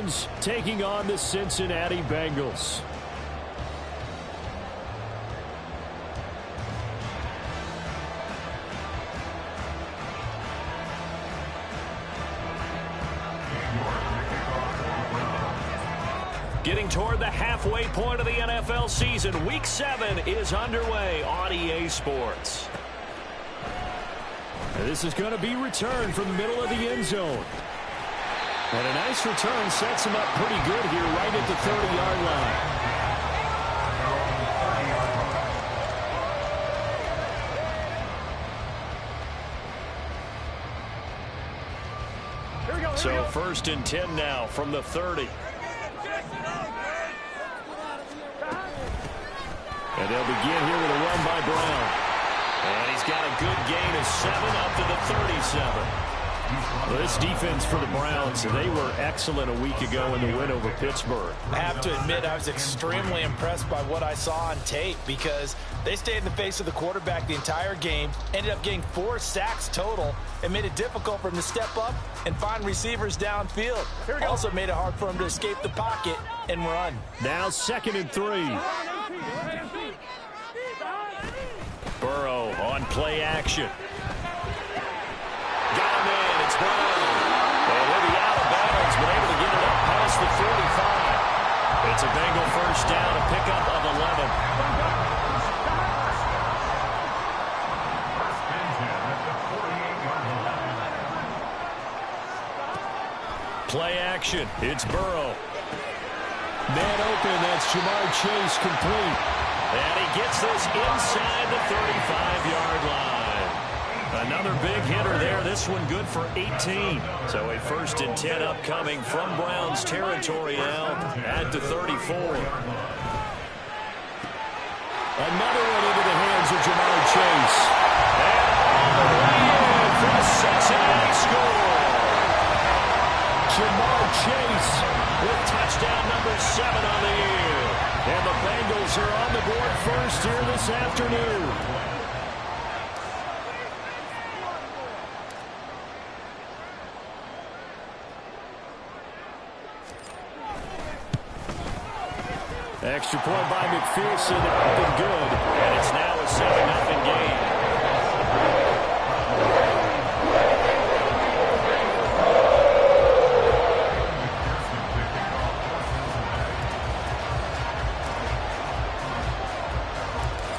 Browns taking on the Cincinnati Bengals. Getting toward the halfway point of the NFL season, Week 7 is underway on EA Sports. This is going to be returned from the middle of the end zone. And a nice return sets him up pretty good here right at the 30-yard line. So 1st and 10 now from the 30. And they'll begin here with a run by Brown. And he's got a good gain of 7 up to the 37. Well, this defense for the Browns, they were excellent a week ago in the win over Pittsburgh. I have to admit, I was extremely impressed by what I saw on tape because they stayed in the face of the quarterback the entire game, ended up getting 4 sacks total, and made it difficult for him to step up and find receivers downfield. Also made it hard for him to escape the pocket and run. Now 2nd and 3. Burrow on play action. Got him in. It's Brown. And he'll be out of bounds, but able to get it up past the 45. It's a Bengal first down, a pickup of 11. Play action. It's Burrow. Man open. That's Jamar Chase complete. And he gets this inside the 35-yard line. Another big hitter there. This one good for 18. So a 1st and 10 upcoming from Browns territory now at the 34. Another one into the hands of Jamar Chase. And all the way in for the Cincinnati score. Jamar Chase with touchdown number 7 on the year. And the Bengals are on the board first here this afternoon. Extra point by McPherson, up and good. And it's now a 7-0 game.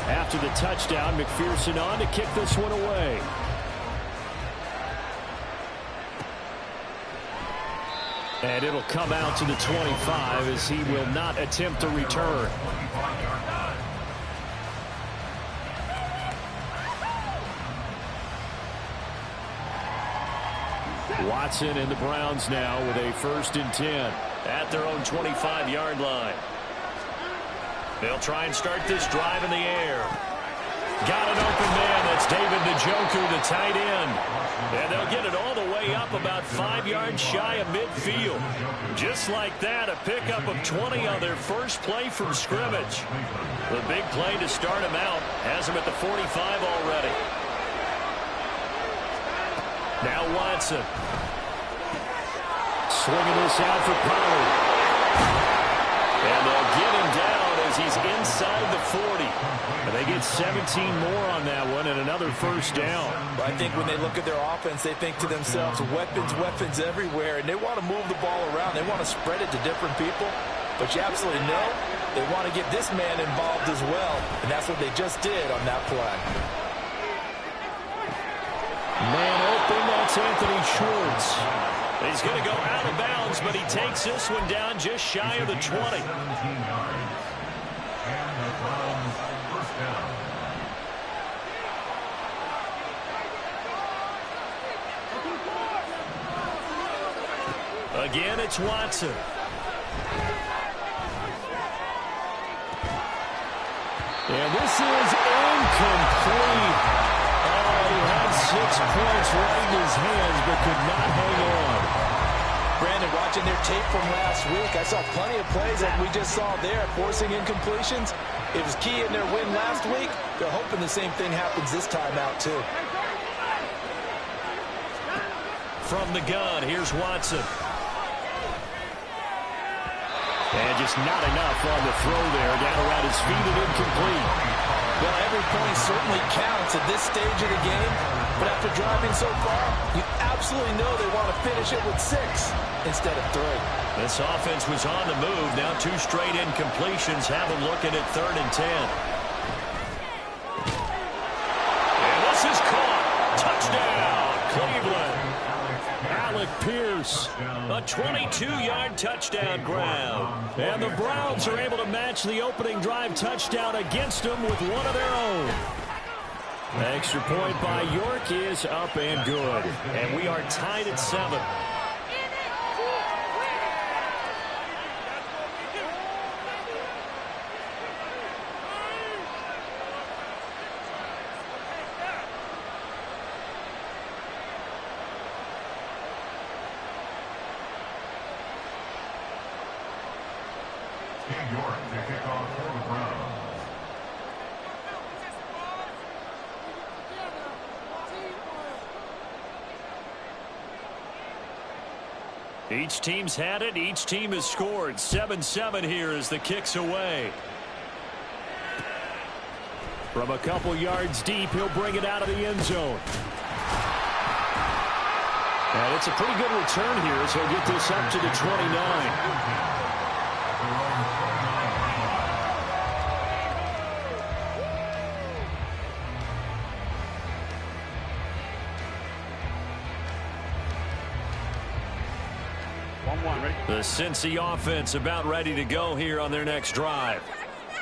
After the touchdown, McPherson on to kick this one away. And it'll come out to the 25 as he will not attempt a return. Watson and the Browns now with a 1st and 10 at their own 25-yard line. They'll try and start this drive in the air. Got an open man. That's David Njoku, the tight end. And they'll get it all the way up about 5 yards shy of midfield. Just like that, a pickup of 20 on their first play from scrimmage. The big play to start him out has him at the 45 already. Now Watson. Swinging this out for Pollard. And they'll get him down as he's inside the 40. And they get 17 more on that one and another first down. I think when they look at their offense, they think to themselves, weapons, weapons everywhere. And they want to move the ball around. They want to spread it to different people. But you absolutely know they want to get this man involved as well. And that's what they just did on that play. Man open, that's Anthony Schwartz. He's going to go out of bounds, but he takes this one down just shy of the 20. Again, it's Watson. And this is incomplete. Oh, he had 6 points right in his hands, but could not hang on. Brandon, watching their tape from last week, I saw plenty of plays like we just saw there, forcing incompletions. It was key in their win last week. They're hoping the same thing happens this time out, too. From the gun, here's Watson. And just not enough on the throw there. Down around his feet and incomplete. Well, every point certainly counts at this stage of the game. But after driving so far, you absolutely know they want to finish it with 6 instead of 3. This offense was on the move. Now 2 straight incompletions have them looking at 3rd and 10. And this is caught. Touchdown, Cleveland. Alec Pierce, a 22-yard touchdown grab. And the Browns are able to match the opening drive touchdown against them with one of their own. Extra point by York is up and good. And we are tied at 7. York to kick off for the Browns. Each team's had it. Each team has scored. 7-7 here as the kick's away. From a couple yards deep, he'll bring it out of the end zone. And it's a pretty good return here as he'll get this up to the 29. The Cincy offense about ready to go here on their next drive.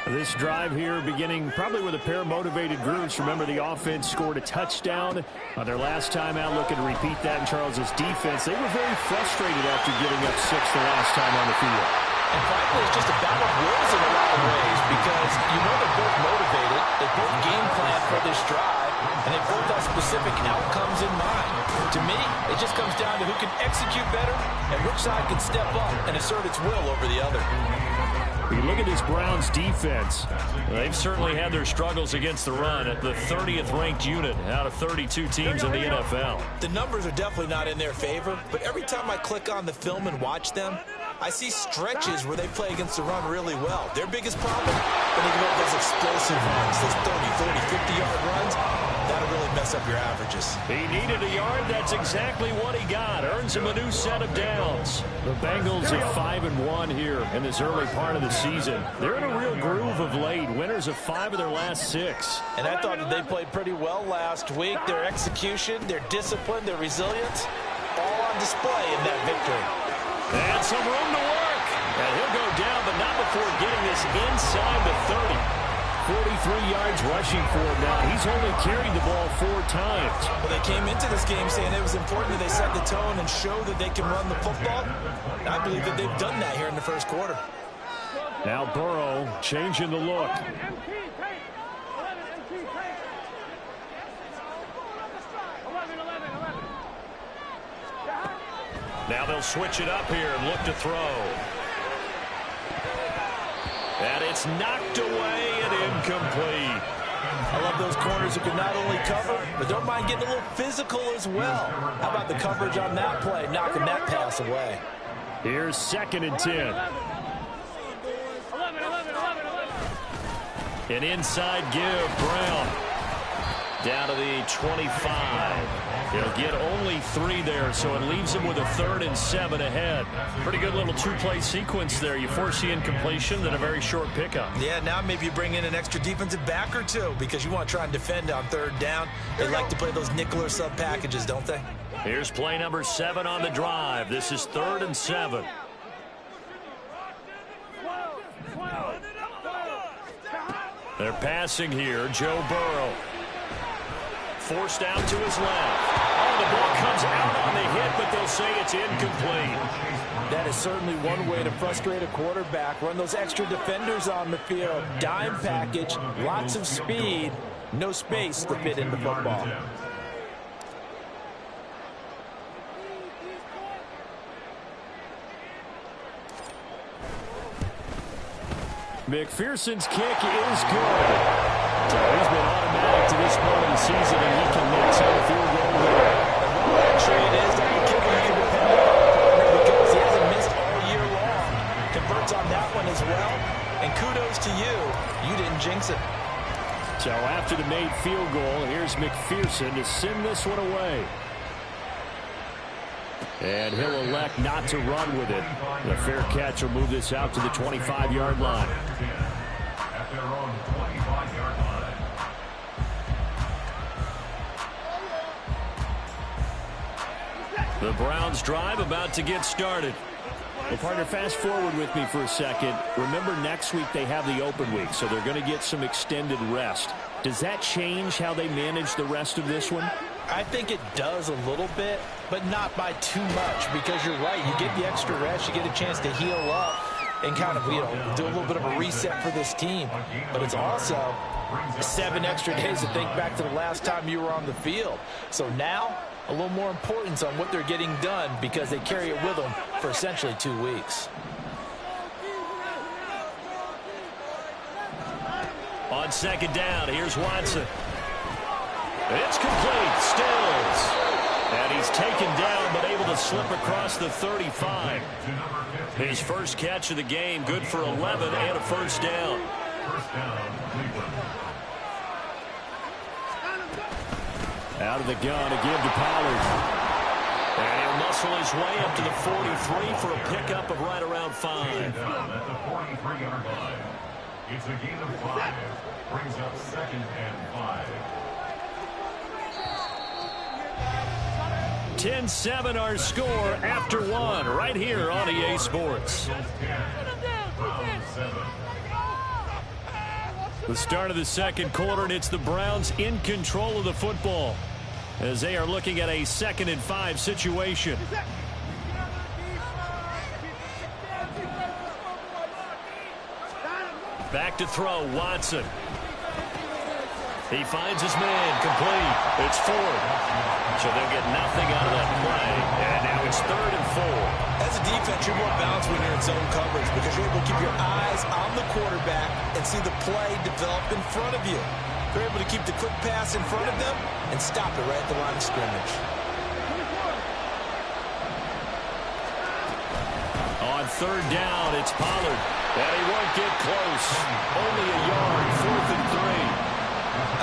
This drive here beginning probably with a pair of motivated groups. Remember, the offense scored a touchdown on their last time out. Looking to repeat that in Charles's defense. They were very frustrated after giving up 6 the last time on the field. And frankly, it's just a battle of wills in a lot of ways because you know they're both motivated. They both game plan for this drive, and they both have specific outcomes in mind. To me, it just comes down to who can execute better and which side can step up and assert its will over the other. You look at this Browns defense. They've certainly had their struggles against the run at the 30th ranked unit out of 32 teams in the NFL. The numbers are definitely not in their favor, but every time I click on the film and watch them, I see stretches where they play against the run really well. Their biggest problem, when they give up those explosive runs, those 30, 40, 50-yard runs, that'll really mess up your averages. He needed a yard. That's exactly what he got. Earns him a new set of downs. The Bengals are 5-1 here in this early part of the season. They're in a real groove of late. Winners of 5 of their last 6. And I thought that they played pretty well last week. Their execution, their discipline, their resilience, all on display in that victory. And some room to work. And he'll go down, but not before getting this inside the 30. 43 yards rushing for him now. He's only carried the ball 4 times. Well, they came into this game saying it was important that they set the tone and show that they can run the football. And I believe that they've done that here in the first quarter. Now Burrow changing the look. Now they'll switch it up here and look to throw. And it's knocked away and incomplete. I love those corners who can not only cover, but don't mind getting a little physical as well. How about the coverage on that play, knocking that pass away? Here's 2nd and 10. An inside give, Brown. Down to the 25. He'll get only 3 there, so it leaves him with a 3rd and 7 ahead. Pretty good little 2-play sequence there. You force the incompletion, then a very short pickup. Yeah, now maybe you bring in an extra defensive back or 2 because you want to try and defend on 3rd down. They like to play those nickel or sub packages, don't they? Here's play number 7 on the drive. This is 3rd and 7. They're passing here. Joe Burrow. Forced out to his left. Oh, the ball comes out on the hit, but they'll say it's incomplete. That is certainly one way to frustrate a quarterback. Run those extra defenders on the field. Dime package, lots of speed, no space to fit in the football. McPherson's kick is good. So he's been automatic to this point of the season, and he can make some field goal there. And what luxury it is that you kick him, you can depend on a partner because he hasn't missed all year long. Converts points on that one as well. And kudos to you. You didn't jinx it. So after the made field goal, here's McPherson to send this one away. And he'll elect not to run with it. The fair catch will move this out to the 25-yard line. At their own 25-yard line. The Browns drive about to get started. Well, partner, fast forward with me for a second. Remember, next week they have the open week, so they're going to get some extended rest. Does that change how they manage the rest of this one? I think it does a little bit, but not by too much, because you're right. You get the extra rest. You get a chance to heal up and kind of, do a little bit of a reset for this team. But it's also 7 extra days to think back to the last time you were on the field. So now, a little more importance on what they're getting done because they carry it with them for essentially 2 weeks. On second down, here's Watson. It's complete. Stills. And he's taken down but able to slip across the 35. His first catch of the game, good for 11 and a first down. First down, Cleveland. Out of the gun, a give to Pollard. And he'll muscle his way up to the 43 for a pickup of right around 5. Down at the 43-yard line. It's a gain of 5. Brings up 2nd and 5. 10-7 our score after 1 right here on EA Sports. Browns 7. The start of the second quarter, and it's the Browns in control of the football as they are looking at a 2nd and 5 situation. Back to throw, Watson. He finds his man, complete. It's 4th. So they'll get nothing out of that play. And now it's 3rd and 4. As a defense, you're more balanced when you're in zone coverage because you're able to keep your eyes on the quarterback and see the play develop in front of you. They're able to keep the quick pass in front of them and stop it right at the line of scrimmage. On 3rd down, it's Pollard. And he won't get close. Only a yard, 4th and 3.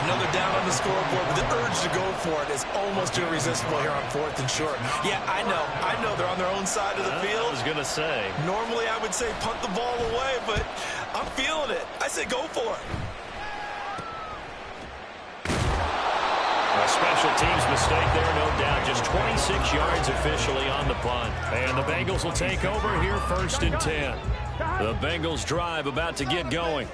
Another down on the scoreboard, but the urge to go for it is almost irresistible here on 4th and short. Yeah, I know they're on their own side of the field. I was going to say. Normally I would say punt the ball away, but I'm feeling it. I say go for it. A special teams mistake there, no doubt. Just 26 yards officially on the punt. And the Bengals will take over here 1st and 10. The Bengals drive about to get going.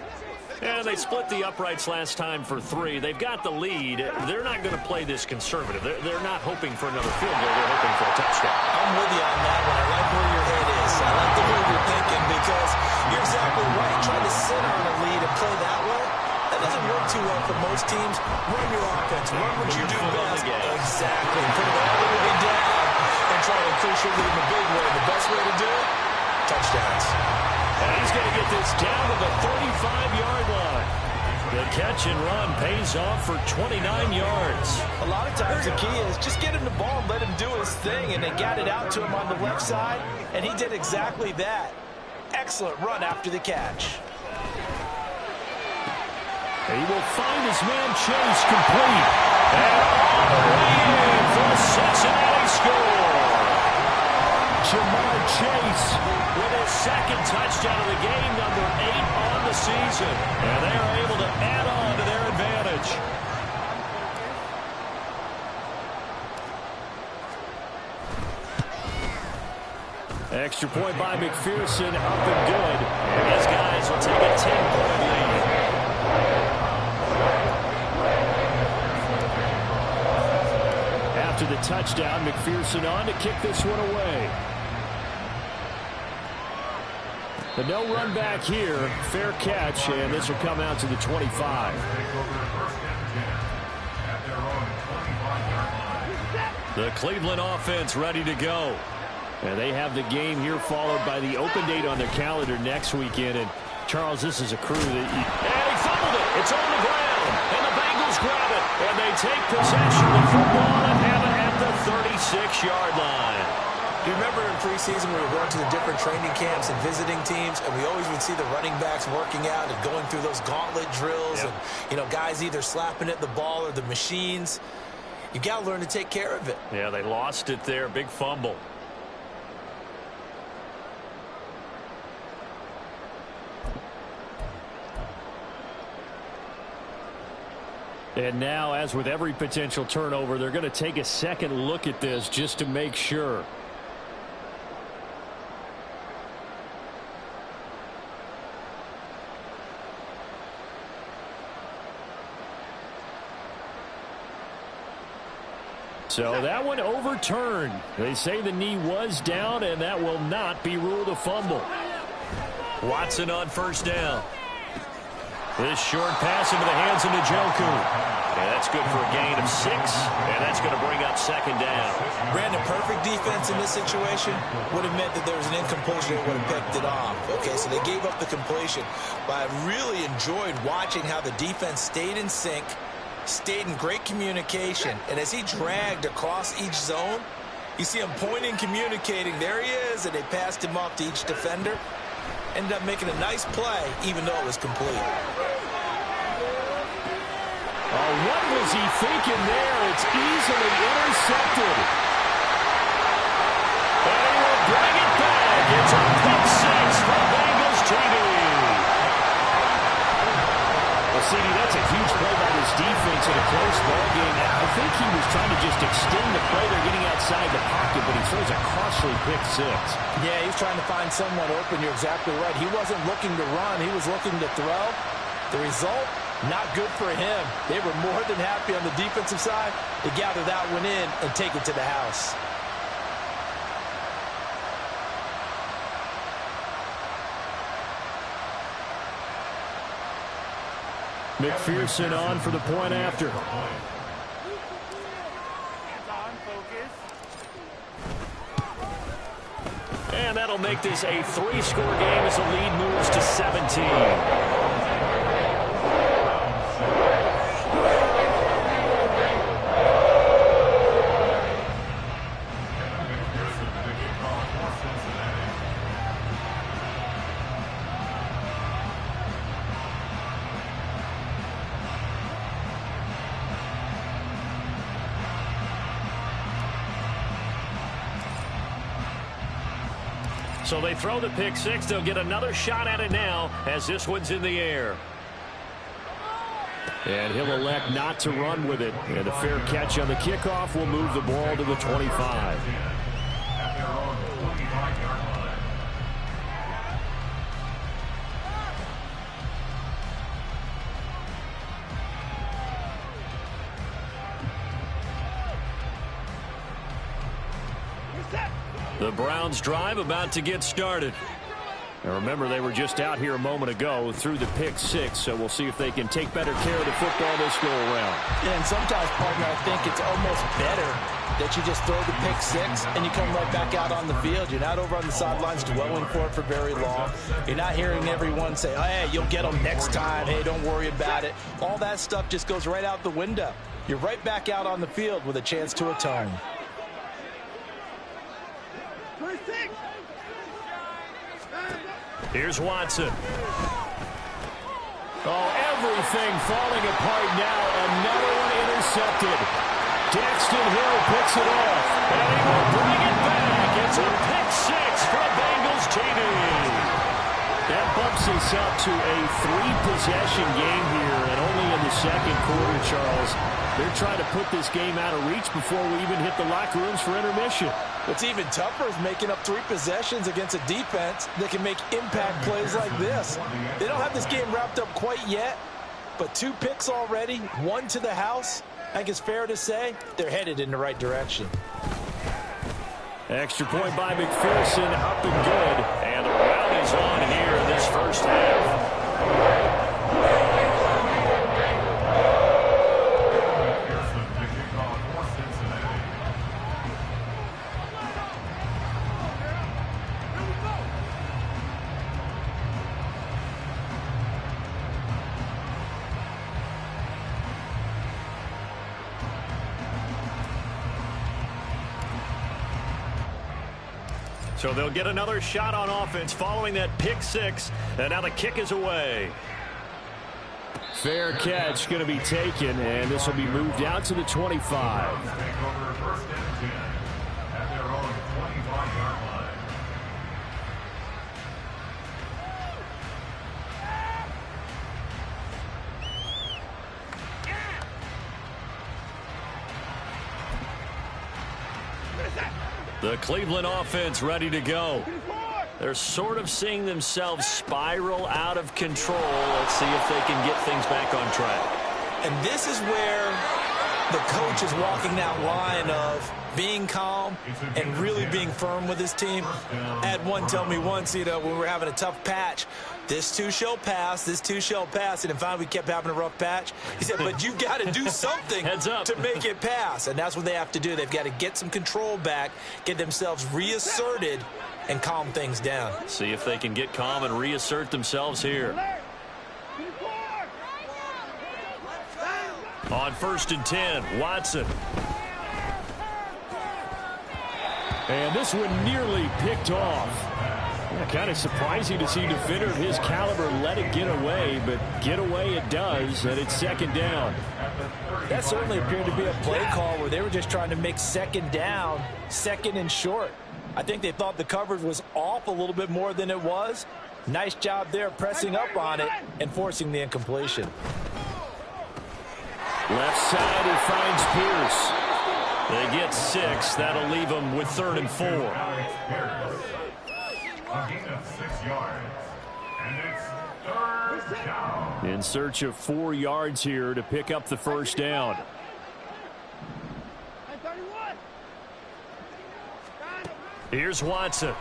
And they split the uprights last time for 3. They've got the lead. They're not going to play this conservative. They're not hoping for another field goal. They're hoping for a touchdown. I'm with you on that one. I like where your head is. I like the way you're thinking because you're exactly right. Trying to sit on a lead and play that way, that doesn't work too well for most teams. Run your offense. Run what you do best. Exactly. Put it all the way down and try to increase your lead in a big way. The best way to do it, touchdowns. And he's going to get this down to the 35-yard line. The catch and run pays off for 29 yards. A lot of times the key is just get him the ball and let him do his thing, and they got it out to him on the left side, and he did exactly that. Excellent run after the catch. He will find his man Chase complete. And all the way in for a Cincinnati score. Jamar Chase with his 2nd touchdown of the game, number 8 on the season. And they are able to add on to their advantage. Extra point by McPherson, up and good. And his guys will take a 10-point lead. After the touchdown, McPherson on to kick this one away. The no run back here, fair catch, and this will come out to the 25. The Cleveland offense ready to go. And they have the game here followed by the open date on their calendar next weekend. And Charles, this is a crew that and he fumbled it. It's on the ground. And the Bengals grab it. And they take possession of the football and have it at the 36-yard line. Do you remember in preseason we were going to the different training camps and visiting teams, and we always would see the running backs working out and going through those gauntlet drills, and, you know, guys either slapping at the ball or the machines. You got to learn to take care of it. Yeah, they lost it there. Big fumble. And now, as with every potential turnover, they're going to take a second look at this just to make sure. So that one overturned. They say the knee was down, and that will not be ruled a fumble. Watson on first down. This short pass into the hands of Njoku. And that's good for a gain of 6, and that's going to bring up second down. Brandon, perfect defense in this situation would have meant that there was an incompletion that would have picked it off. Okay, so they gave up the completion. But I really enjoyed watching how the defense stayed in sync, stayed in great communication, and as he dragged across each zone, you see him pointing, communicating. There he is, and they passed him off to each defender. Ended up making a nice play, even though it was complete. Oh, what was he thinking there? It's easily intercepted. And he will bring it back. It's a pick 6 for Bengals TV. Well, CD, that's a huge play by this defense in a close ball game. I think he was trying to just extend the play. They're getting outside the pocket, but he throws a costly pick 6. Yeah, he's trying to find someone open. You're exactly right. He wasn't looking to run. He was looking to throw. The result, not good for him. They were more than happy on the defensive side to gather that one in and take it to the house. McPherson on for the point after. And that'll make this a 3-score game as the lead moves to 17. So they throw the pick 6. They'll get another shot at it now as this one's in the air. And he'll elect not to run with it. And a fair catch on the kickoff will move the ball to the 25. The Browns drive about to get started. And remember, they were just out here a moment ago through the pick 6, so we'll see if they can take better care of the football this go around. Yeah, and sometimes, partner, I think it's almost better that you just throw the pick 6 and you come right back out on the field. You're not over on the sidelines dwelling for it for very long. You're not hearing everyone say, hey, you'll get them next time. Hey, don't worry about it. All that stuff just goes right out the window. You're right back out on the field with a chance to atone. Here's Watson. Oh, everything falling apart now. Another one intercepted. Daxton Hill picks it off. And he will bring it back. It's a pick 6 for Bengals TV. That bumps us up to a 3-possession game here, and only in the second quarter, Charles. They're trying to put this game out of reach before we even hit the locker rooms for intermission. What's even tougher is making up 3 possessions against a defense that can make impact plays like this. They don't have this game wrapped up quite yet, but 2 picks already, 1 to the house. I think it's fair to say they're headed in the right direction. Extra point by McPherson, up and good. And the round is on here in this first half. So they'll get another shot on offense following that pick six. And now the kick is away. Fair catch going to be taken, and this will be moved out to the 25. First and 10 at their own 25-yard line. The Cleveland offense ready to go. They're sort of seeing themselves spiral out of control. Let's see if they can get things back on track. And this is where the coach is walking that line of being calm and really being firm with his team. I had one tell me once, when we were having a tough patch, this too shall pass, this too shall pass. And finally we kept having a rough patch. He said, but you've got to do something to make it pass. And that's what they have to do. They've got to get some control back, get themselves reasserted, and calm things down. See if they can get calm and reassert themselves here. On 1st and 10, Watson. And this one nearly picked off. Yeah, kind of surprising to see a defender of his caliber let it get away, but get away it does, and it's 2nd down. That certainly appeared to be a play call where they were just trying to make 2nd down, 2nd and short. I think they thought the coverage was off a little bit more than it was. Nice job there pressing up on it and forcing the incompletion. Left side, he finds Pierce. They get 6. That'll leave them with 3rd and 4. A gain of 6 yards. And it's 3rd down. In search of 4 yards here to pick up the 1st down. Here's Watson.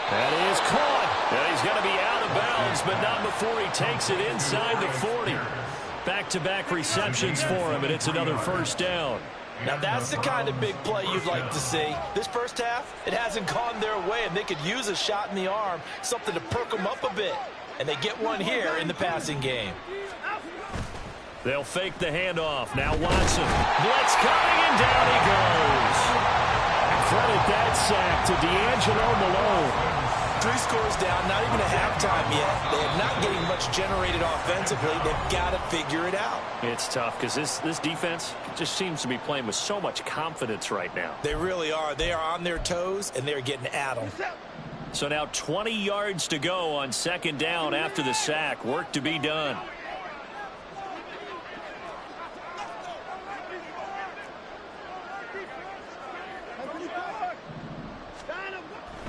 That is caught. And he's going to be out of bounds, but not before he takes it inside the 40. Back-to-back receptions for him, and it's another 1st down. Now that's the kind of big play you'd like to see. This first half, it hasn't gone their way, and they could use a shot in the arm, something to perk them up a bit. And they get one here in the passing game. They'll fake the handoff. Now Watson. Blitz coming, and down he goes. Credit that sack to D'Angelo Malone. 3 scores down, not even a halftime yet. They are not getting much generated offensively. They've got to figure it out. It's tough because this defense just seems to be playing with so much confidence right now. They really are. They are on their toes, and they're getting at them. So now 20 yards to go on 2nd down after the sack. Work to be done.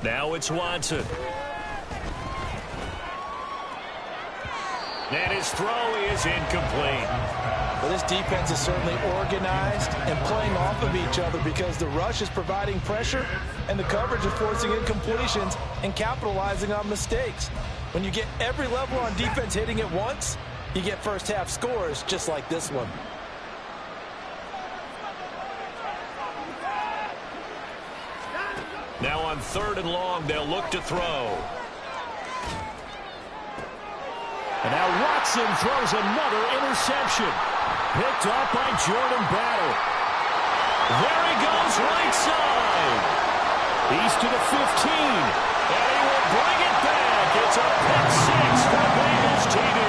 Now it's Watson. And his throw is incomplete. Well, this defense is certainly organized and playing off of each other because the rush is providing pressure and the coverage is forcing incompletions and capitalizing on mistakes. When you get every level on defense hitting at once, you get first half scores just like this one. Now on 3rd and long, they'll look to throw. And now Watson throws another interception. Picked off by Jordan Battle. There he goes, right side. He's to the 15. And he will bring it back. It's a pick 6 for Bengals TV.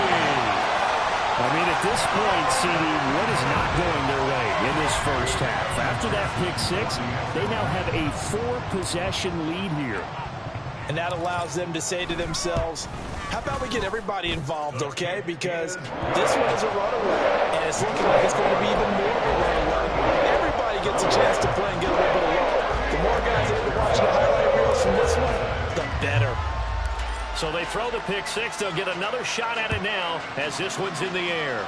I mean, at this point, CD, what is not going their way in this first half? After that pick 6, they now have a 4-possession lead here. And that allows them to say to themselves, how about we get everybody involved, okay? Because this one is a runaway, and it's looking like it's going to be even more of a runaway. Everybody gets a chance to play and get a little bit of love. The more guys that are watching the highlight reels from this one, the better. So they throw the pick 6. They'll get another shot at it now as this one's in the air.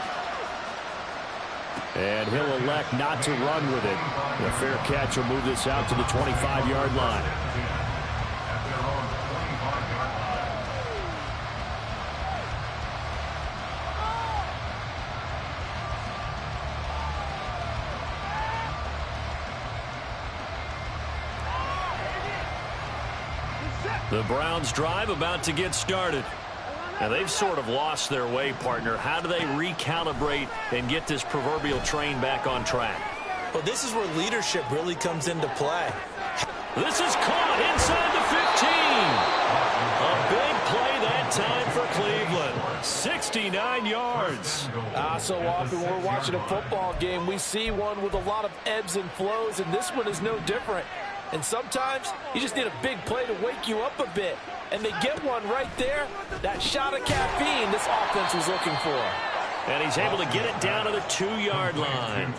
And he'll elect not to run with it. A fair catch will move this out to the 25-yard line. The Browns drive about to get started. Now they've sort of lost their way, partner. How do they recalibrate and get this proverbial train back on track? Well, this is where leadership really comes into play. This is caught inside the 15. A big play that time for Cleveland. 69 yards. So often when we're watching a football game, we see one with a lot of ebbs and flows, and this one is no different. And sometimes you just need a big play to wake you up a bit. And they get one right there. That shot of caffeine this offense was looking for. And he's able to get it down to the 2-yard line.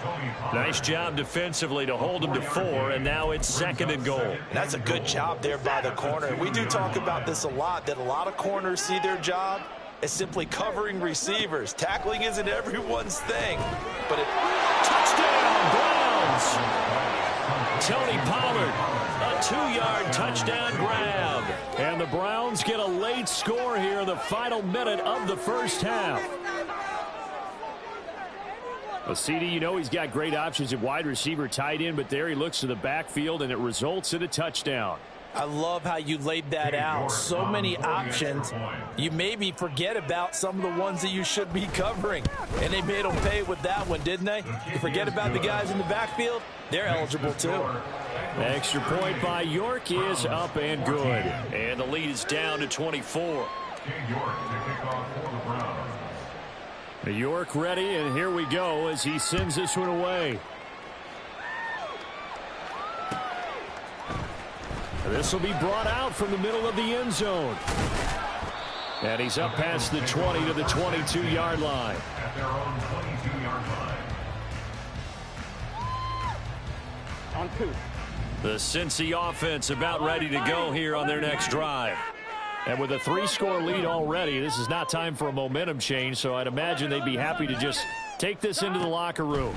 Nice job defensively to hold him to 4, and now it's 2nd and goal. And that's a good job there by the corner. We do talk about this a lot, that a lot of corners see their job as simply covering receivers. Tackling isn't everyone's thing. But touchdown, Browns! Tony Pollard, a 2-yard touchdown grab. And the Browns get a late score here in the final minute of the first half. Well, CD, you know he's got great options at wide receiver, tight end, but there he looks to the backfield, and it results in a touchdown. I love how you laid that out. So many options. You maybe forget about some of the ones that you should be covering. And they made them pay with that one, didn't they? You forget about the guys in the backfield, they're eligible too. Extra point by York is up and good. And the lead is down to 24. York ready, and here we go as he sends this one away. This will be brought out from the middle of the end zone. And he's up past the 20 to the 22-yard line. At their own 22-yard line. On 2. The Cincy offense about ready to go here on their next drive. And with a 3-score lead already, this is not time for a momentum change, so I'd imagine they'd be happy to just take this into the locker room.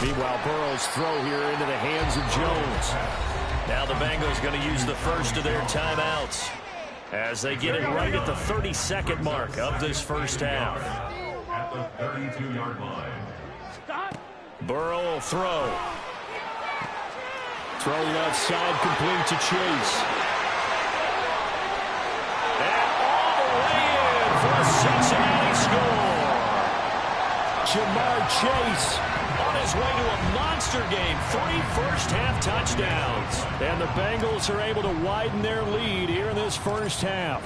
Meanwhile, Burrow's throw here into the hands of Jones. Now the Bengals going to use the first of their timeouts as they get it right at the 32nd mark of this first half. At the 32-yard line. Burrow will throw. Throwing outside, complete to Chase. And all the way in for a Cincinnati score. Jamar Chase on his way to a monster game. 3 first-half touchdowns. And the Bengals are able to widen their lead here in this first half.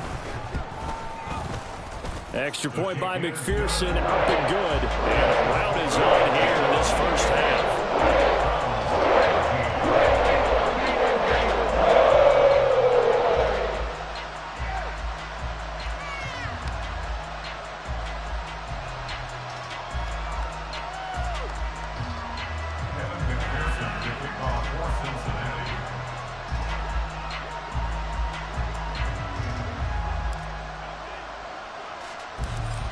Extra point by McPherson, up and good. And the rout is on here in this first half.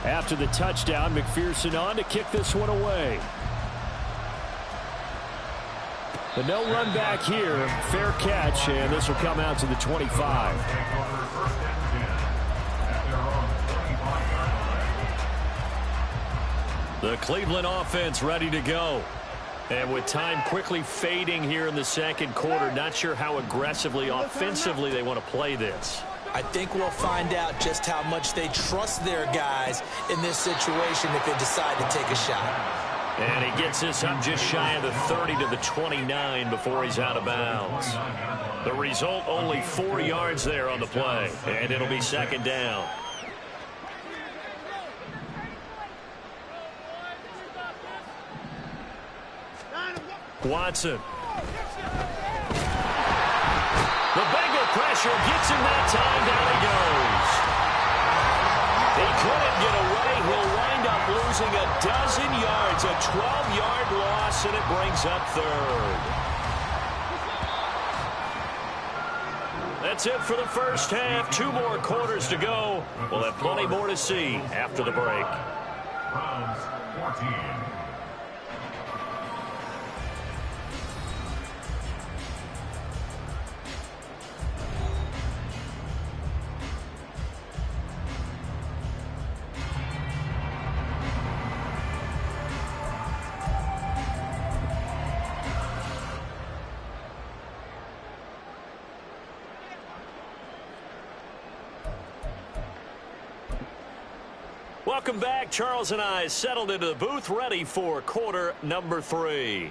After the touchdown, McPherson on to kick this one away. But no run back here. Fair catch, and this will come out to the 25. The Cleveland offense ready to go. And with time quickly fading here in the second quarter, not sure how aggressively, offensively they want to play this. I think we'll find out just how much they trust their guys in this situation if they decide to take a shot. And he gets this up just shy of the 30 to the 29 before he's out of bounds. The result, only 4 yards there on the play, and it'll be second down. Watson. The Bengal pressure gets him that time. Down he goes. He couldn't get away. He'll wind up losing a dozen yards. A 12-yard loss, and it brings up third. That's it for the first half. 2 more quarters to go. We'll have plenty more to see after the break. Browns 14. Welcome back. Charles and I settled into the booth, ready for quarter number 3.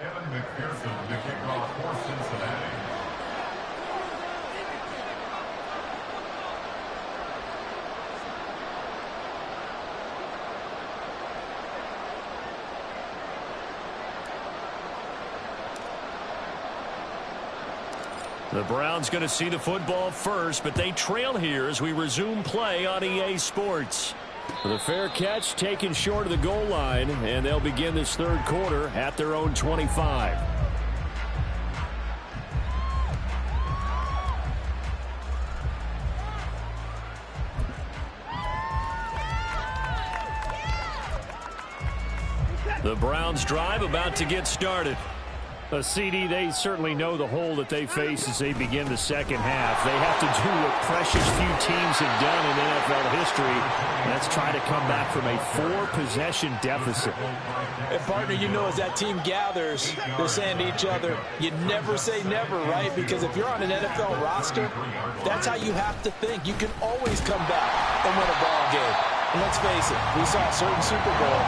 Evan McPherson to kick off for Cincinnati. The Browns going to see the football first, but they trail here as we resume play on EA Sports. The fair catch taken short of the goal line, and they'll begin this third quarter at their own 25. The Browns drive about to get started. CD, they certainly know the hole that they face as they begin the second half. They have to do what precious few teams have done in NFL history. That's try to come back from a 4-possession deficit. And partner, you know, as that team gathers, they're saying to each other, you never say never, right? Because if you're on an NFL roster, that's how you have to think. You can always come back and win a ball game. And let's face it, we saw a certain Super Bowl,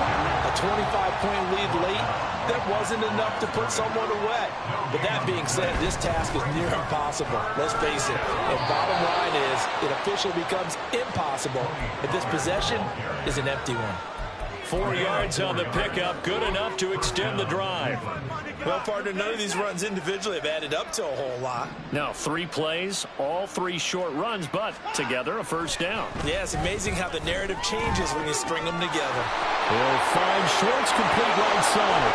a 25-point lead late, that wasn't enough to put someone away. But that being said, this task is near impossible. Let's face it. And bottom line is, it officially becomes impossible if this possession is an empty one. 4 yards on the pickup, good enough to extend the drive. Well, partner, none of these runs individually have added up to a whole lot. Now, 3 plays, all 3 short runs, but together a first down. Yeah, it's amazing how the narrative changes when you string them together. They'll find Shorts complete right side.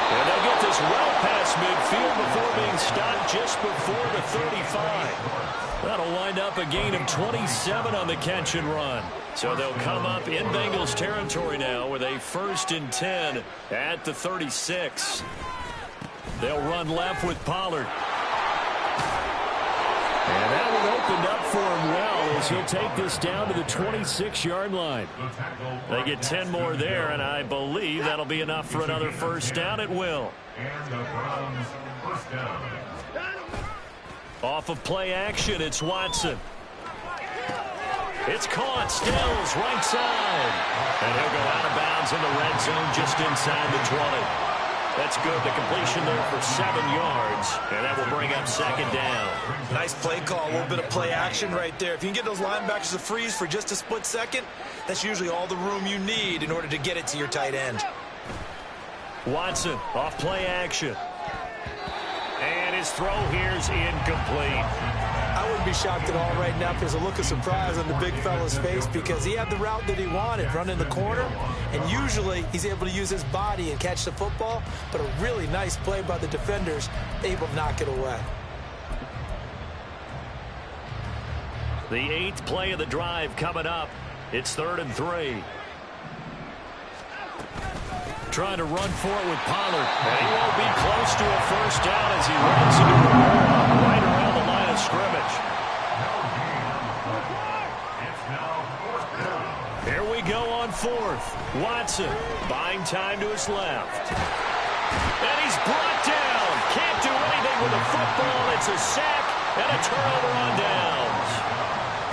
And they'll get this well past midfield before being stopped just before the 35. That'll wind up a gain of 27 on the catch and run. So they'll come up in Bengals territory now with a 1st and 10 at the 36. They'll run left with Pollard. And that one opened up for him well as he'll take this down to the 26-yard line. They get 10 more there, and I believe that'll be enough for another first down. It will. And the Browns first down. Off of play action, it's Watson. It's caught. Stills right side. And he'll go out of bounds in the red zone just inside the 20. That's good. The completion there for 7 yards. And that will bring up second down. Nice play call. A little bit of play action right there. If you can get those linebackers to freeze for just a split second, that's usually all the room you need in order to get it to your tight end. Watson off play action. And his throw here is incomplete. I wouldn't be shocked at all right now if there's a look of surprise on the big fella's face because he had the route that he wanted, running the corner, and usually he's able to use his body and catch the football, but a really nice play by the defenders, able to knock it away. The 8th play of the drive coming up. It's 3rd and 3. Trying to run for it with Pollard. And he won't be close to a first down as he runs into the wall right around the line of scrimmage. Here we go on 4th. Watson buying time to his left. And he's brought down. Can't do anything with the football. It's a sack and a turnover on downs.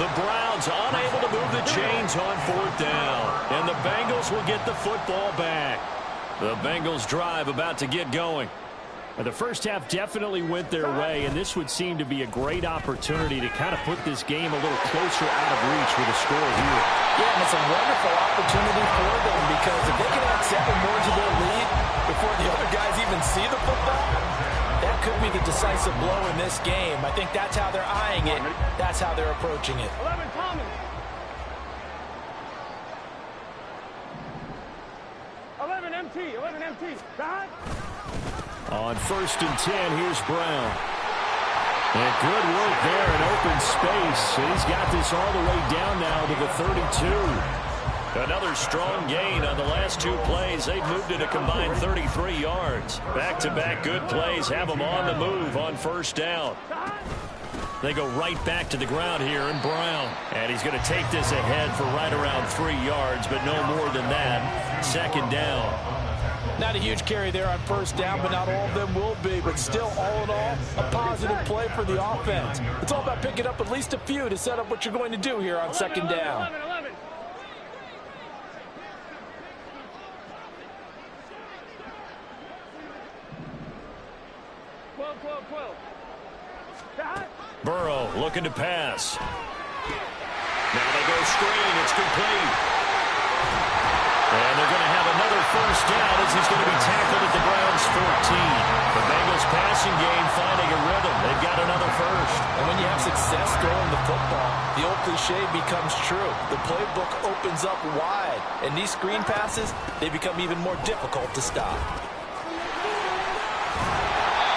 The Browns unable to move the chains on 4th down. And the Bengals will get the football back. The Bengals drive about to get going. The first half definitely went their way, and this would seem to be a great opportunity to kind of put this game a little closer out of reach with a score here. Yeah, and it's a wonderful opportunity for them because if they can add 7 more to their lead before the other guys even see the football, that could be the decisive blow in this game. I think that's how they're eyeing it. That's how they're approaching it. 11 Thomas. 11 MT. 11 MT. Behind. On 1st and 10, here's Brown. And good work there in open space. And he's got this all the way down now to the 32. Another strong gain on the last 2 plays. They've moved it a combined 33 yards. Back-to-back good plays have them on the move on 1st down. They go right back to the ground here in Brown. And he's going to take this ahead for right around 3 yards, but no more than that. 2nd down. Not a huge carry there on first down, but not all of them will be. But still, all in all, a positive play for the offense. It's all about picking up at least a few to set up what you're going to do here on second down. 11. 12. Burrow looking to pass. Now they go screen. It's complete. And they're going to have another first down as he's going to be tackled at the Browns' 14. The Bengals passing game finding a rhythm. They've got another first. And when you have success throwing the football, the old cliche becomes true. The playbook opens up wide. And these screen passes, they become even more difficult to stop.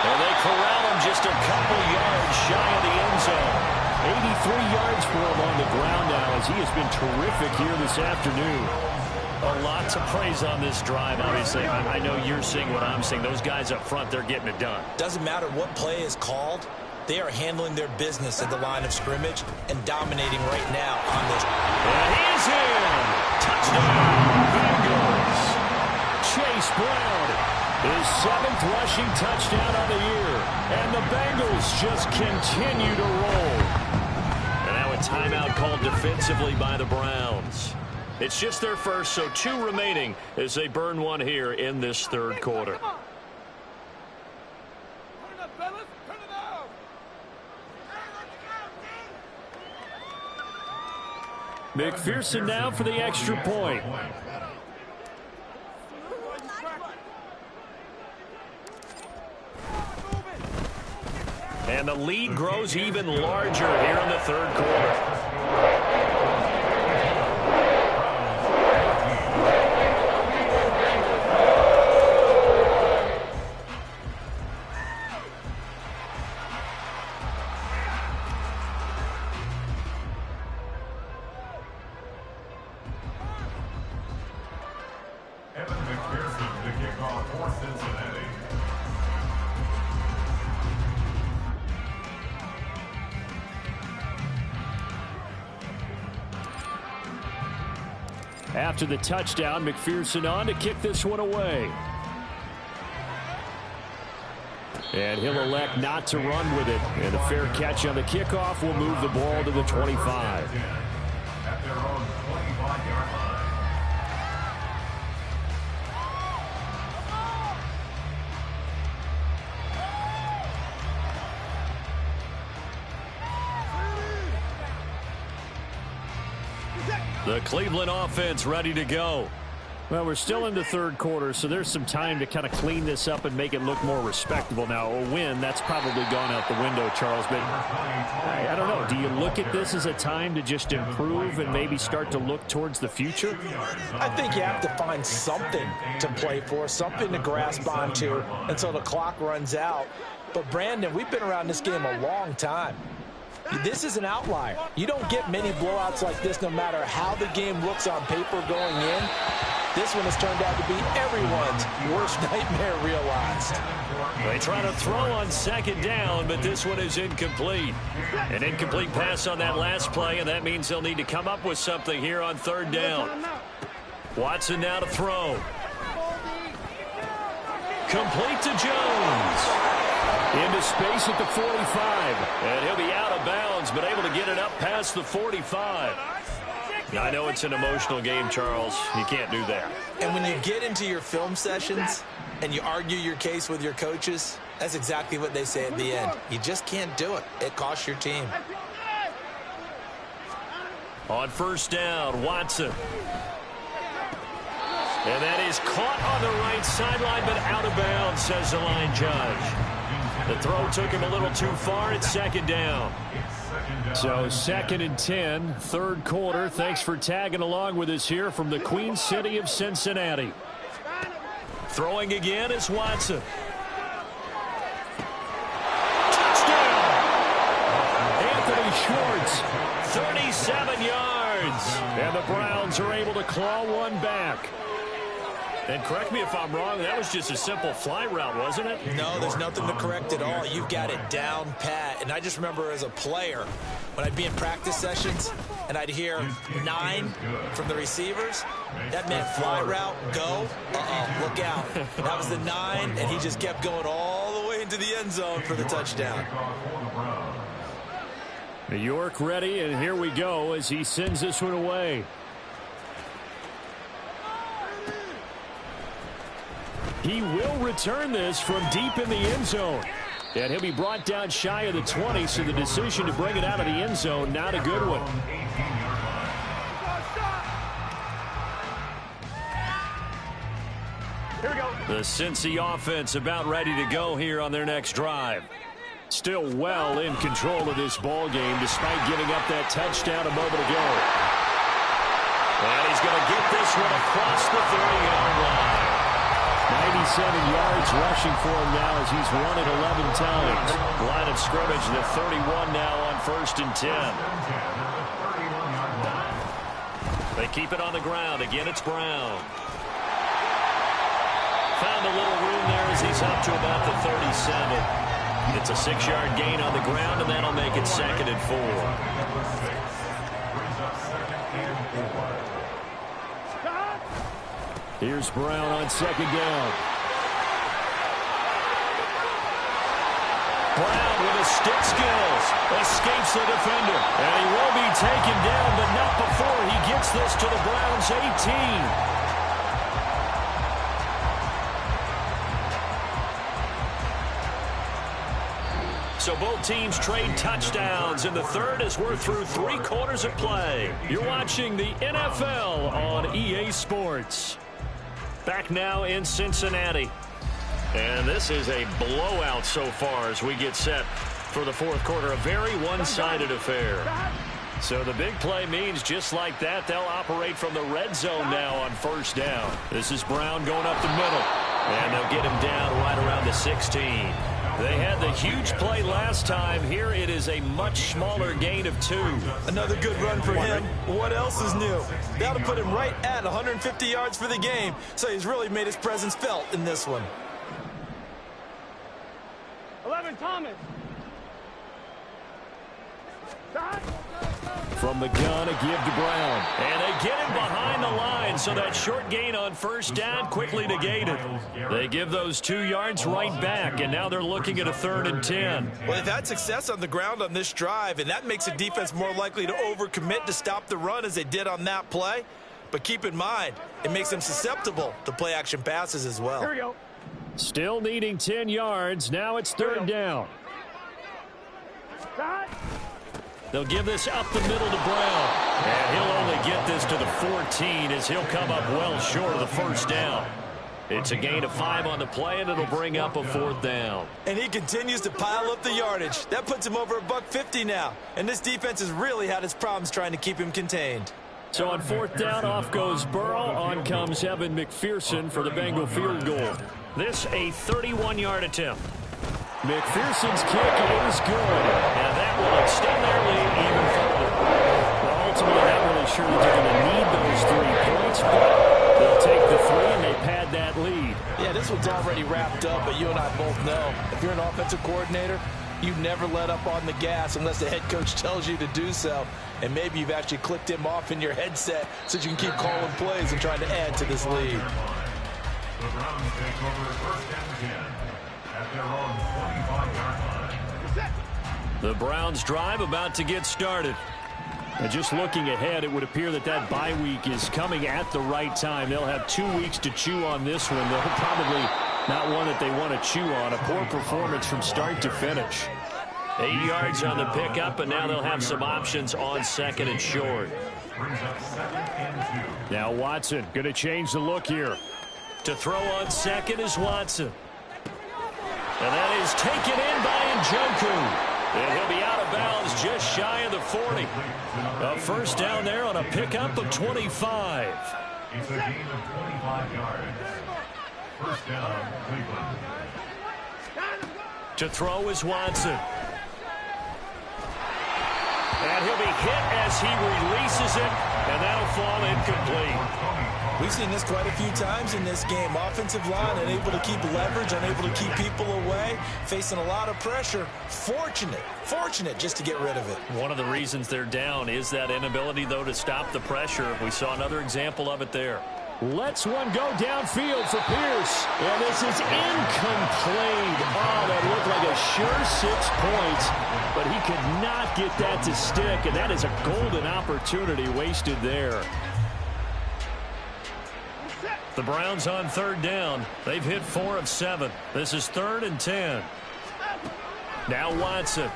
And they corral him just a couple yards shy of the end zone. 83 yards for him on the ground now as he has been terrific here this afternoon. A lot to praise on this drive, obviously. I know you're seeing what I'm seeing. Those guys up front, they're getting it done. Doesn't matter what play is called. They are handling their business at the line of scrimmage and dominating right now on this. And he's in. Touchdown, Bengals. Chase Brown, his 7th rushing touchdown on the year. And the Bengals just continue to roll. And now a timeout called defensively by the Browns. It's just their first, so 2 remaining as they burn one here in this third quarter. McPherson now for the extra point. And the lead grows even larger here in the third quarter. After the touchdown, McPherson on to kick this one away. And he'll elect not to run with it. And a fair catch on the kickoff will move the ball to the 25. At their own 25-yard line. The Cleveland offense ready to go. Well, we're still in the third quarter, so there's some time to kind of clean this up and make it look more respectable. Now, a win, that's probably gone out the window, Charles. But I don't know. Do you look at this as a time to just improve and maybe start to look towards the future? I think you have to find something to play for, something to grasp onto until the clock runs out. But, Brandon, we've been around this game a long time. This is an outlier. You don't get many blowouts like this no matter how the game looks on paper going in. This one has turned out to be everyone's worst nightmare realized. They try to throw on second down, but this one is incomplete. An incomplete pass on that last play, and that means they'll need to come up with something here on third down. Watson now to throw. Complete to Jones. Into space at the 45. And he'll be out of bounds, but able to get it up past the 45. I know it's an emotional game, Charles. You can't do that. And when you get into your film sessions and you argue your case with your coaches, that's exactly what they say at the end. You just can't do it. It costs your team. On first down, Watson. And that is caught on the right sideline, but out of bounds, says the line judge. The throw took him a little too far. It's second down. So 2nd and 10, third quarter. Thanks for tagging along with us here from the Queen City of Cincinnati. Throwing again is Watson. Touchdown! Anthony Schwartz, 37 yards. And the Browns are able to claw one back. And correct me if I'm wrong, that was just a simple fly route, wasn't it? No, there's nothing to correct at all. You've got it down pat. And I just remember as a player, when I'd be in practice sessions, and I'd hear 9 from the receivers, that meant fly route, go, look out. That was the 9, and he just kept going all the way into the end zone for the touchdown. New York ready, and here we go as he sends this one away. He will return this from deep in the end zone. And he'll be brought down shy of the 20, so the decision to bring it out of the end zone, not a good one. Here we go. The Cincy offense about ready to go here on their next drive. Still well in control of this ball game despite giving up that touchdown a moment ago. And he's going to get this one across the 30-yard line. 97 yards rushing for him now as he's run it 11 times. Line of scrimmage, the 31 now on 1st and 10. They keep it on the ground. Again, it's Brown. Found a little room there as he's up to about the 37. It's a 6-yard gain on the ground, and that'll make it 2nd and 4. Here's Brown on 2nd down. Brown with his stick skills. Escapes the defender. And he will be taken down, but not before he gets this to the Browns' 18. So both teams trade touchdowns, and the third as we're through 3 quarters of play. You're watching the NFL on EA Sports. Back now in Cincinnati. And this is a blowout so far as we get set for the 4th quarter. A very one-sided affair. So the big play means just like that, they'll operate from the red zone now on 1st down. This is Brown going up the middle. And they'll get him down right around the 16. They had the huge play last time. Here it is a much smaller gain of 2. Another good run for him. What else is new? That'll put him right at 150 yards for the game. So he's really made his presence felt in this one. 11, Thomas. From the gun, a give to Brown. And they get him behind the line, so that short gain on 1st down quickly negated. They give those 2 yards right back, and now they're looking at a 3rd and 10. Well, they've had success on the ground on this drive, and that makes the defense more likely to overcommit to stop the run as they did on that play. But keep in mind, it makes them susceptible to play-action passes as well. Here we go. Still needing 10 yards. Now it's 3rd down. They'll give this up the middle to Brown. And he'll only get this to the 14 as he'll come up well short of the 1st down. It's a gain of 5 on the play, and it'll bring up a 4th down. And he continues to pile up the yardage. That puts him over $150 now. And this defense has really had its problems trying to keep him contained. So on 4th down, off goes Burrow. On comes Evan McPherson for the Bengal field goal. This a 31-yard attempt. McPherson's kick is good, and that will extend their lead even further. Well, ultimately, not really sure that they're going to need those 3 points, but they'll take the 3, and they pad that lead. Yeah, this one's already wrapped up, but you and I both know if you're an offensive coordinator, you never let up on the gas unless the head coach tells you to do so. And maybe you've actually clicked him off in your headset so you can keep calling plays and trying to add to this lead. The Browns take over 1st and 10 at their own 25-yard line. The Browns drive about to get started. And just looking ahead, it would appear that that bye week is coming at the right time. They'll have 2 weeks to chew on this one. They'll probably not one that they want to chew on. A poor performance from start to finish. 8 yards on the pickup, and now they'll have some options on 2nd and short. Now Watson going to change the look here. To throw on 2nd is Watson. And that is taken in by Njoku. And he'll be out of bounds just shy of the 40. A 1st down there on a pickup of 25. It's a gain of 25 yards. 1st down, Cleveland. To throw is Watson. And he'll be hit as he releases it, and that'll fall incomplete. We've seen this quite a few times in this game. Offensive line unable to keep leverage, unable to keep people away, facing a lot of pressure. Fortunate just to get rid of it. One of the reasons they're down is that inability, though, to stop the pressure. We saw another example of it there. Lets one go downfield for Pierce. And this is incomplete. Oh, that looked like a sure 6 points. But he could not get that to stick. And that is a golden opportunity wasted there. The Browns on 3rd down. They've hit 4 of 7. This is 3rd and 10. Now Watson.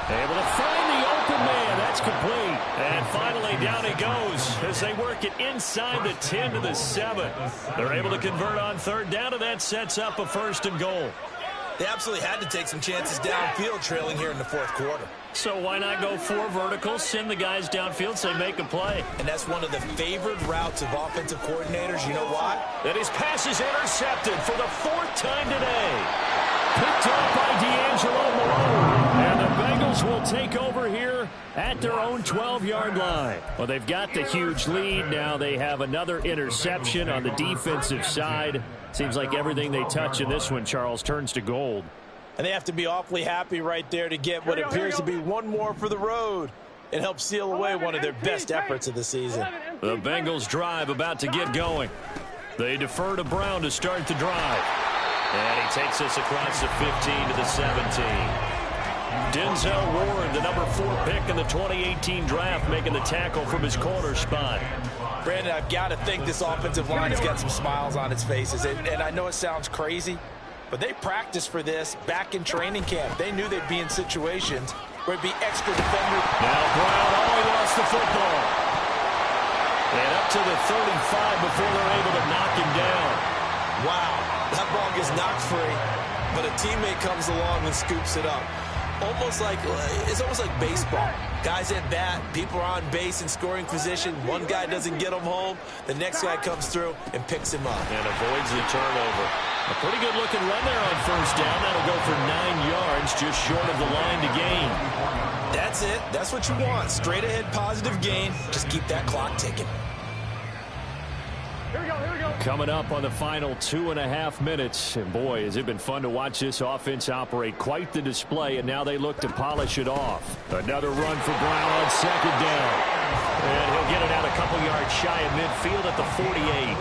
Able to find the open man. That's complete. And finally down he goes as they work it inside the 10 to the 7. They're able to convert on 3rd down, and that sets up a 1st and goal. They absolutely had to take some chances downfield trailing here in the 4th quarter. So why not go 4 verticals, send the guys downfield, say make a play. And that's one of the favored routes of offensive coordinators. You know why? And his pass is intercepted for the 4th time today. Picked up by D'Angelo Malone. And the Bengals will take over here at their own 12-yard line. Well, they've got the huge lead. Now they have another interception on the defensive side. Seems like everything they touch in this one, Charles, turns to gold. And they have to be awfully happy right there to get what appears to be one more for the road. It helps seal away one of their best efforts of the season. The Bengals drive about to get going. They defer to Brown to start the drive. And he takes us across the 15 to the 17. Denzel Ward, the number 4 pick in the 2018 draft, making the tackle from his corner spot. Brandon, I've got to think this offensive line has got some smiles on its faces. And I know it sounds crazy, but they practiced for this back in training camp. They knew they'd be in situations where it'd be extra defenders. Now Brown, he lost the football. And up to the 35 before they're able to knock him down. Wow, that ball gets knocked free, but a teammate comes along and scoops it up. It's almost like baseball. Guys at bat, people are on base in scoring position. One guy doesn't get him home. The next guy comes through and picks him up. And avoids the turnover. A pretty good looking run there on 1st down. That'll go for 9 yards, just short of the line to gain. That's it. That's what you want. Straight ahead positive gain. Just keep that clock ticking. Here we go. Coming up on the final 2.5 minutes. And boy, has it been fun to watch this offense operate. Quite the display, and now they look to polish it off. Another run for Brown on 2nd down. And he'll get it out a couple yards shy of midfield at the 48.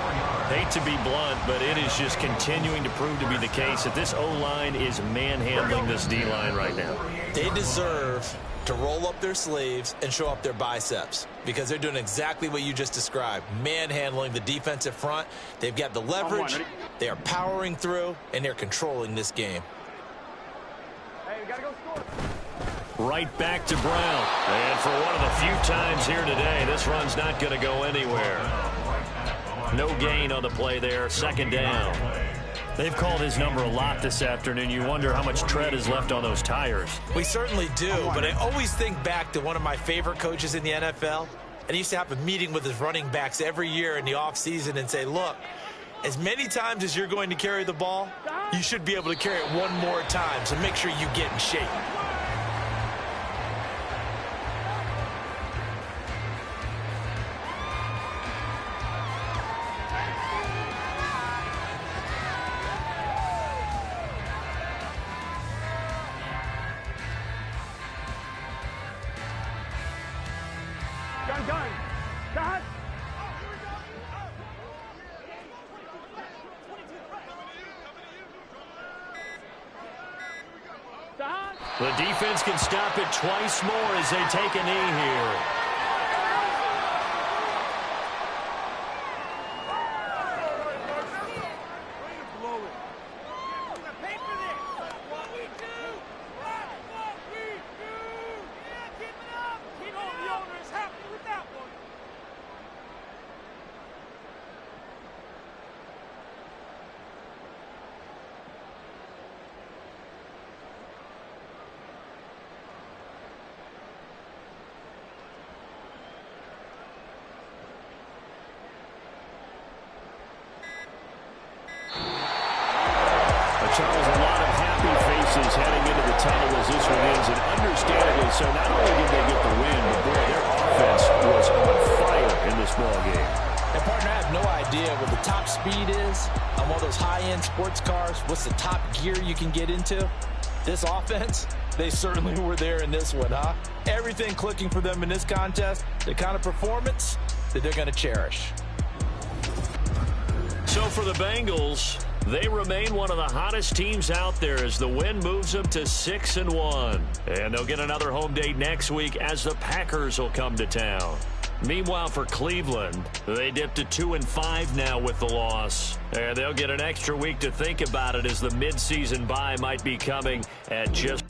Hate to be blunt, but it is just continuing to prove to be the case that this O-line is manhandling this D-line right now. They deserve to roll up their sleeves and show up their biceps because they're doing exactly what you just described, manhandling the defensive front. They've got the leverage, they are powering through, and they're controlling this game. Hey, we gotta go score. Right back to Brown. And for one of the few times here today, this run's not going to go anywhere. No gain on the play there, 2nd down. They've called his number a lot this afternoon. You wonder how much tread is left on those tires. We certainly do, but I always think back to one of my favorite coaches in the NFL. And he used to have a meeting with his running backs every year in the offseason and say, look, as many times as you're going to carry the ball, you should be able to carry it one more time, so make sure you get in shape. Gun. Got. The defense can stop it twice more as they take a knee here. Charles, a lot of happy faces heading into the tunnel as this one ends, and understandably so. Not only did they get the win, but boy, their offense was on fire in this ball idea what the top speed is on one of those high-end sports cars, what's the top gear you can get into. This offense, they certainly were there in this one, huh? Everything clicking for them in this contest, the kind of performance that they're going to cherish. So for the Bengals, they remain one of the hottest teams out there as the win moves them to 6-1. And they'll get another home date next week as the Packers will come to town. Meanwhile, for Cleveland, they dipped to 2-5 now with the loss. And they'll get an extra week to think about it as the midseason bye might be coming at just